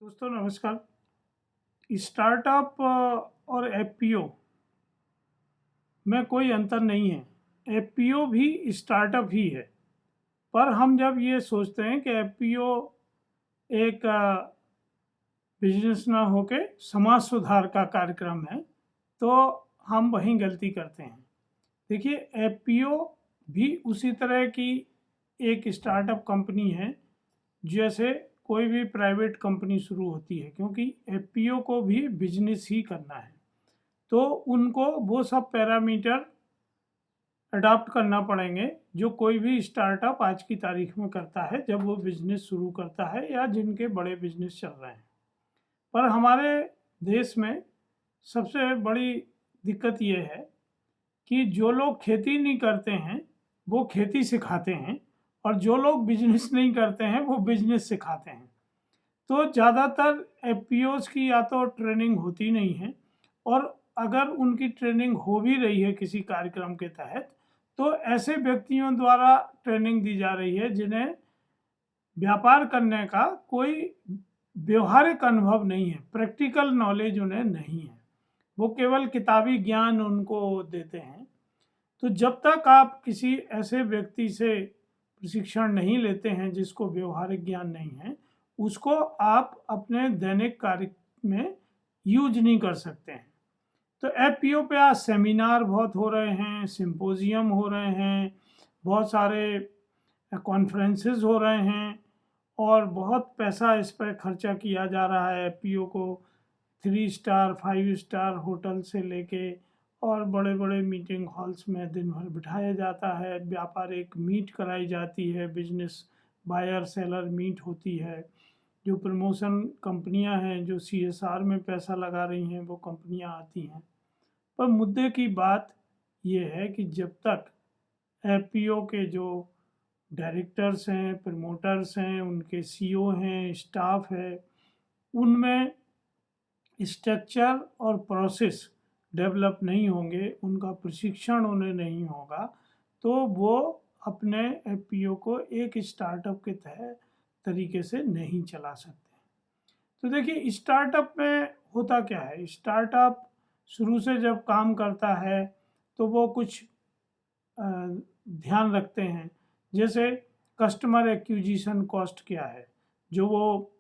दोस्तों नमस्कार। स्टार्टअप और एफपीओ में कोई अंतर नहीं है। एफपीओ भी स्टार्टअप ही है। पर हम जब ये सोचते हैं कि एफपीओ एक बिजनेस ना होके समाज सुधार का कार्यक्रम है, तो हम वहीं गलती करते हैं। देखिए, एफपीओ भी उसी तरह की एक स्टार्टअप कंपनी है जैसे कोई भी प्राइवेट कंपनी शुरू होती है, क्योंकि एफपीओ को भी बिजनेस ही करना है। तो उनको वो सब पैरामीटर अडॉप्ट करना पड़ेंगे जो कोई भी स्टार्टअप आज की तारीख में करता है जब वो बिजनेस शुरू करता है या जिनके बड़े बिजनेस चल रहे हैं। पर हमारे देश में सबसे बड़ी दिक्कत ये है कि जो लोग खेती नहीं करते हैं वो खेती सिखाते हैं, और जो लोग बिजनेस नहीं करते हैं वो बिजनेस सिखाते हैं। तो ज़्यादातर एफपीओज की या तो ट्रेनिंग होती नहीं है, और अगर उनकी ट्रेनिंग हो भी रही है किसी कार्यक्रम के तहत, तो ऐसे व्यक्तियों द्वारा ट्रेनिंग दी जा रही है जिन्हें व्यापार करने का कोई व्यवहारिक अनुभव नहीं है, प्रैक्टिकल नॉलेज उन्हें नहीं है। वो केवल किताबी ज्ञान उनको देते हैं। तो जब तक आप किसी ऐसे व्यक्ति से प्रशिक्षण नहीं लेते हैं जिसको व्यवहारिक ज्ञान नहीं है, उसको आप अपने दैनिक कार्य में यूज नहीं कर सकते हैं। तो एफपीओ पे आज सेमिनार बहुत हो रहे हैं, सिंपोजियम हो रहे हैं, बहुत सारे कॉन्फ्रेंसेस हो रहे हैं, और बहुत पैसा इस पर खर्चा किया जा रहा है। एफपीओ को 3 स्टार 5 स्टार होटल से लेके और बड़े बड़े मीटिंग हॉल्स में दिन भर बिठाया जाता है। व्यापारिक मीट कराई जाती है, बिजनेस बायर सेलर मीट होती है। जो प्रमोशन कंपनियां हैं जो सीएसआर में पैसा लगा रही हैं वो कंपनियां आती हैं। पर मुद्दे की बात ये है कि जब तक एफपीओ के जो डायरेक्टर्स हैं, प्रमोटर्स हैं, उनके सीईओ हैं, स्टाफ है, उनमें स्ट्रक्चर और प्रोसेस डेवलप नहीं होंगे, उनका प्रशिक्षण उन्हें नहीं होगा, तो वो अपने एफपीओ को एक स्टार्टअप के तहत तरीके से नहीं चला सकते। तो देखिए, स्टार्टअप में होता क्या है। स्टार्टअप शुरू से जब काम करता है तो वो कुछ ध्यान रखते हैं, जैसे कस्टमर एक्विजिशन कॉस्ट क्या है, जो वो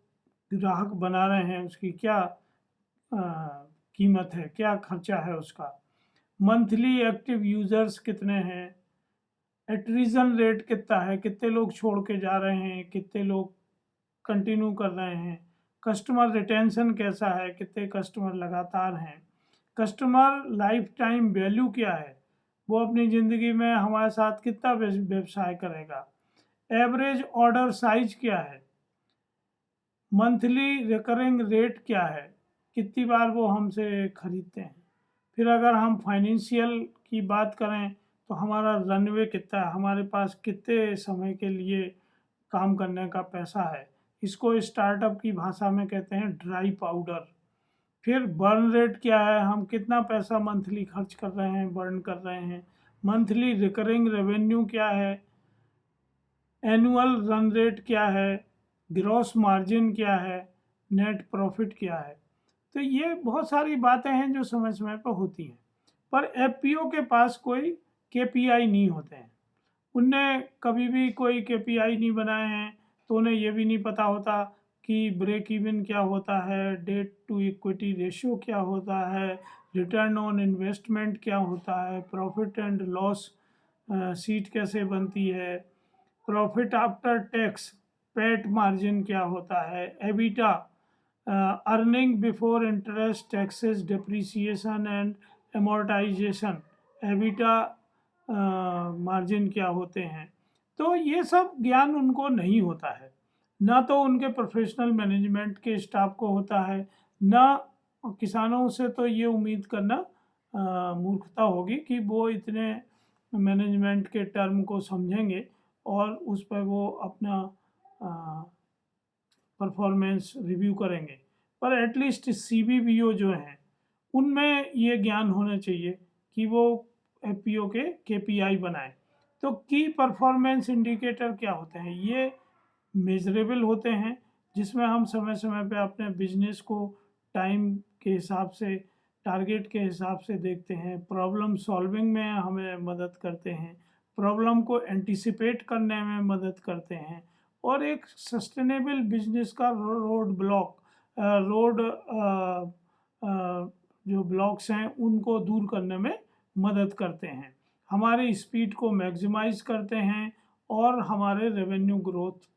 ग्राहक बना रहे हैं उसकी क्या कीमत है, क्या खर्चा है उसका। मंथली एक्टिव यूजर्स कितने हैं, एट्रिजन रेट कितना है, कितने लोग छोड़ के जा रहे हैं, कितने लोग कंटिन्यू कर रहे हैं, कस्टमर रिटेंशन कैसा है, कितने कस्टमर लगातार हैं, कस्टमर लाइफ टाइम वैल्यू क्या है, वो अपनी ज़िंदगी में हमारे साथ कितना व्यवसाय करेगा, एवरेज ऑर्डर साइज क्या है, मंथली रिकरिंग रेट क्या है, कितनी बार वो हमसे खरीदते हैं। फिर अगर हम फाइनेंशियल की बात करें तो हमारा रनवे कितना है, हमारे पास कितने समय के लिए काम करने का पैसा है। इसको स्टार्टअप की भाषा में कहते हैं ड्राई पाउडर। फिर बर्न रेट क्या है, हम कितना पैसा मंथली खर्च कर रहे हैं, बर्न कर रहे हैं। मंथली रिकरिंग रेवेन्यू क्या है, एनुअल रन रेट क्या है, ग्रॉस मार्जिन क्या है, नेट प्रॉफिट क्या है। तो ये बहुत सारी बातें हैं जो समय समय पर होती हैं। पर एफपीओ के पास कोई केपीआई नहीं होते हैं। उनने कभी भी कोई केपीआई नहीं बनाए हैं, तो उन्हें ये भी नहीं पता होता कि ब्रेक इवन क्या होता है, डेट टू इक्विटी रेशियो क्या होता है, रिटर्न ऑन इन्वेस्टमेंट क्या होता है, प्रॉफिट एंड लॉस शीट कैसे बनती है, profit after tax PAT margin क्या होता है, EBITDA earning before interest taxes depreciation and amortisation, EBITDA margin क्या होते हैं। तो ये सब ज्ञान उनको नहीं होता है, ना तो उनके प्रोफेशनल मैनेजमेंट के स्टाफ को होता है, ना किसानों से तो ये उम्मीद करना मूर्खता होगी कि वो इतने मैनेजमेंट के टर्म को समझेंगे और उस पर वो अपना परफॉर्मेंस रिव्यू करेंगे। पर एटलीस्ट सीबीबीओ जो हैं उनमें ये ज्ञान होना चाहिए कि वो एफपीओ के केपीआई बनाएं। तो की परफॉर्मेंस इंडिकेटर क्या होते हैं, ये मेजरेबल होते हैं, जिसमें हम समय समय पे अपने बिजनेस को टाइम के हिसाब से, टारगेट के हिसाब से देखते हैं। प्रॉब्लम सॉल्विंग में हमें मदद करते हैं, प्रॉब्लम को एंटिसिपेट करने में मदद करते हैं, और एक सस्टेनेबल बिजनेस का रोड जो ब्लॉक्स हैं उनको दूर करने में मदद करते हैं, हमारी स्पीड को मैक्सिमाइज करते हैं और हमारे रेवेन्यू ग्रोथ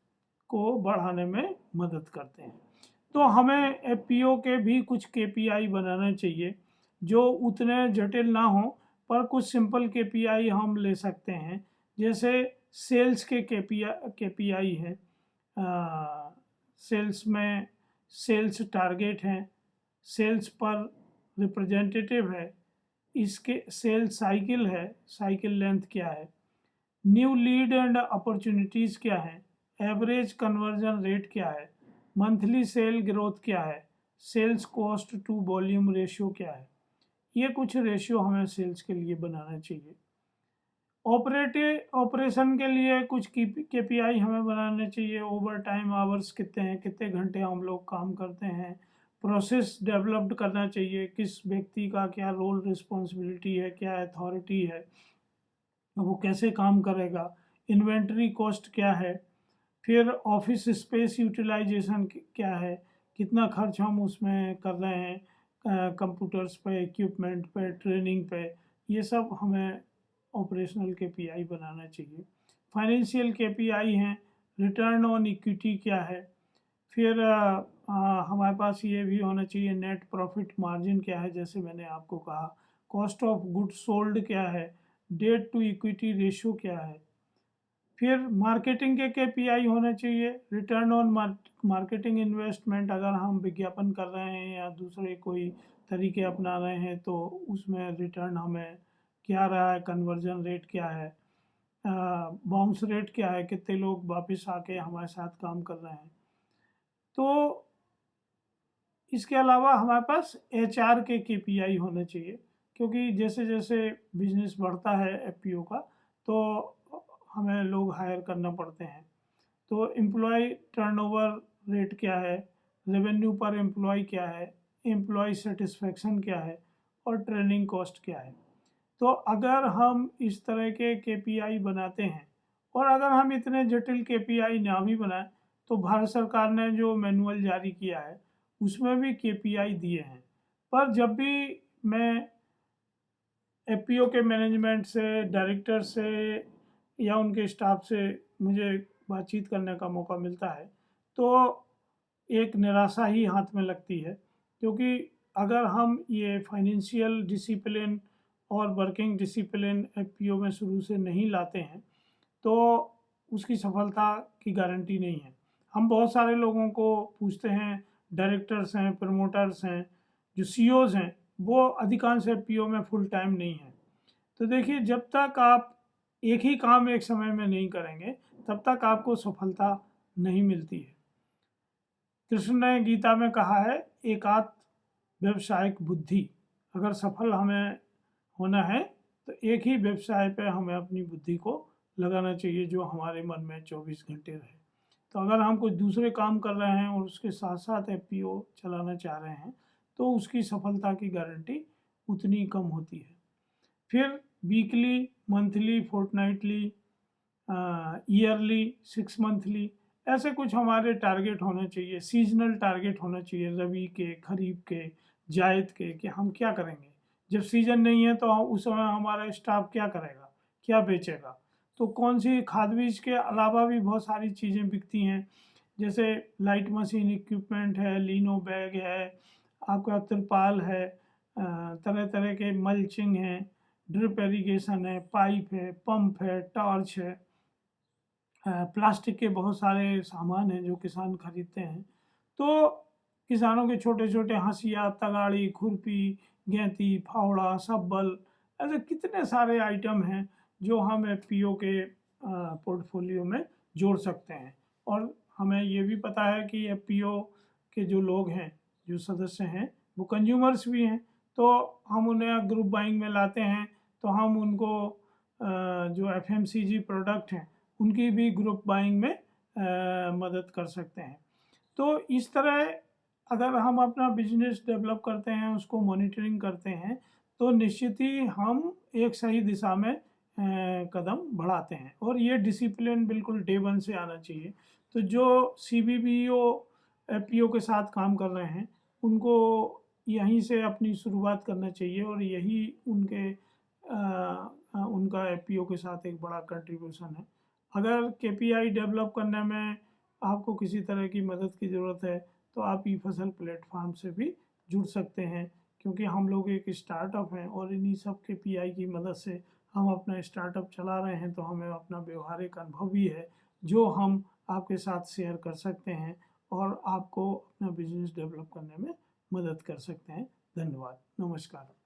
को बढ़ाने में मदद करते हैं। तो हमें एफपीओ के भी कुछ केपीआई बनाना चाहिए जो उतने जटिल ना हो, पर कुछ सिंपल केपीआई हम ले सकते हैं। जैसे सेल्स के केपीआई है, सेल्स में सेल्स टारगेट हैं, सेल्स पर रिप्रेजेंटेटिव है, इसके सेल्स साइकिल है, साइकिल लेंथ क्या है, न्यू लीड एंड अपॉर्चुनिटीज़ क्या है, एवरेज कन्वर्जन रेट क्या है, मंथली सेल ग्रोथ क्या है, sales cost to volume ratio क्या है। ये कुछ रेशियो हमें सेल्स के लिए बनाना चाहिए। ऑपरेशन के लिए कुछ केपीआई हमें बनाने चाहिए। ओवर टाइम आवर्स कितने हैं, कितने घंटे हम लोग काम करते हैं। प्रोसेस डेवलप्ड करना चाहिए, किस व्यक्ति का क्या रोल रिस्पॉन्सिबिलिटी है, क्या अथॉरिटी है, वो कैसे काम करेगा। इन्वेंट्री कॉस्ट क्या है, फिर ऑफिस स्पेस यूटिलाइजेशन क्या है, कितना खर्च हम उसमें कर रहे हैं कंप्यूटर्स पे, इक्विपमेंट पे, ट्रेनिंग पे। ये सब हमें ऑपरेशनल केपीआई बनाना चाहिए। फाइनेंशियल केपीआई हैं, रिटर्न ऑन इक्विटी क्या है, फिर हमारे पास ये भी होना चाहिए नेट प्रॉफिट मार्जिन क्या है, जैसे मैंने आपको कहा। कॉस्ट ऑफ गुड्स सोल्ड क्या है, डेट टू इक्विटी रेशियो क्या है। फिर मार्केटिंग के केपीआई होने चाहिए, रिटर्न ऑन मार्केटिंग इन्वेस्टमेंट, अगर हम विज्ञापन कर रहे हैं या दूसरे कोई तरीके अपना रहे हैं तो उसमें रिटर्न हमें क्या रहा है, कन्वर्जन रेट क्या है, बाउंस रेट क्या है, कितने लोग वापस आके हमारे साथ काम कर रहे हैं। तो इसके अलावा हमारे पास एचआर के केपीआई होने चाहिए, क्योंकि जैसे जैसे बिजनेस बढ़ता है एफपीओ का तो हमें लोग हायर करना पड़ते हैं। तो एम्प्लॉय टर्नओवर रेट क्या है, रेवेन्यू पर एम्प्लॉय क्या है, एम्प्लॉय सेटिस्फेक्शन क्या है, और ट्रेनिंग कॉस्ट क्या है। तो अगर हम इस तरह के केपीआई बनाते हैं, और अगर हम इतने जटिल केपीआई ना भी बनाएं, तो भारत सरकार ने जो मैनुअल जारी किया है उसमें भी केपीआई दिए हैं। पर जब भी मैं एफपीओ के मैनेजमेंट से, डायरेक्टर से या उनके स्टाफ से मुझे बातचीत करने का मौका मिलता है तो एक निराशा ही हाथ में लगती है, क्योंकि अगर हम ये फाइनेंशियल डिसिप्लिन और वर्किंग डिसिप्लिन एफपीओ में शुरू से नहीं लाते हैं तो उसकी सफलता की गारंटी नहीं है। हम बहुत सारे लोगों को पूछते हैं, डायरेक्टर्स हैं, प्रमोटर्स हैं, जो सीईओज हैं, वो अधिकांश एफपीओ में फुल टाइम नहीं है। तो देखिए, जब तक आप एक ही काम एक समय में नहीं करेंगे तब तक आपको सफलता नहीं मिलती है। कृष्ण ने गीता में कहा है, एकात्म व्यवसायिक बुद्धि। अगर सफल हमें होना है तो एक ही व्यवसाय पे हमें अपनी बुद्धि को लगाना चाहिए जो हमारे मन में 24 घंटे रहे। तो अगर हम कुछ दूसरे काम कर रहे हैं और उसके साथ साथ एफपीओ चलाना चाह रहे हैं तो उसकी सफलता की गारंटी उतनी कम होती है। फिर weekly, monthly, fortnightly, yearly, 6 monthly, ऐसे कुछ हमारे टारगेट होने चाहिए। सीजनल टारगेट होना चाहिए, रबी के, खरीफ के, जायद के, कि हम क्या करेंगे। जब सीजन नहीं है तो उस समय हमारा स्टाफ क्या करेगा, क्या बेचेगा। तो कौन सी खाद बीज के अलावा भी बहुत सारी चीज़ें बिकती हैं, जैसे लाइट मशीन इक्विपमेंट है, लीनो बैग है, आपका तिरपाल है, तरह तरह के मल्चिंग है, ड्रिप एरीगेशन है, पाइप है, पंप है, टॉर्च है, प्लास्टिक के बहुत सारे सामान हैं जो किसान खरीदते हैं। तो किसानों के छोटे छोटे हंसिया, तगाड़ी, खुरपी, गैंती, फावड़ा, सब्बल, ऐसे कितने सारे आइटम हैं जो हम एफपीओ के पोर्टफोलियो में जोड़ सकते हैं। और हमें ये भी पता है कि एफपीओ के जो लोग हैं, जो सदस्य हैं, वो कंज्यूमर्स भी हैं। तो हम उन्हें ग्रुप बाइंग में लाते हैं तो हम उनको जो एफएमसीजी प्रोडक्ट हैं उनकी भी ग्रुप बाइंग में मदद कर सकते हैं। तो इस तरह अगर हम अपना बिजनेस डेवलप करते हैं, उसको मॉनिटरिंग करते हैं, तो निश्चित ही हम एक सही दिशा में कदम बढ़ाते हैं। और ये डिसिप्लिन बिल्कुल डे वन से आना चाहिए। तो जो CBBO FPO के साथ काम कर रहे हैं, उनको यहीं से अपनी शुरुआत करना चाहिए और यही उनका FPO के साथ एक बड़ा कंट्रीब्यूशन है। अगर KPI डेवलप करने में आपको किसी तरह की मदद की ज़रूरत है, तो आप eFasal प्लेटफॉर्म से भी जुड़ सकते हैं, क्योंकि हम लोग एक स्टार्टअप हैं और इन्हीं सब KPI की मदद से हम अपना स्टार्टअप चला रहे हैं। तो हमें अपना व्यवहारिक अनुभव भी है जो हम आपके साथ शेयर कर सकते हैं और आपको अपना बिजनेस डेवलप करने में मदद कर सकते हैं। धन्यवाद, नमस्कार।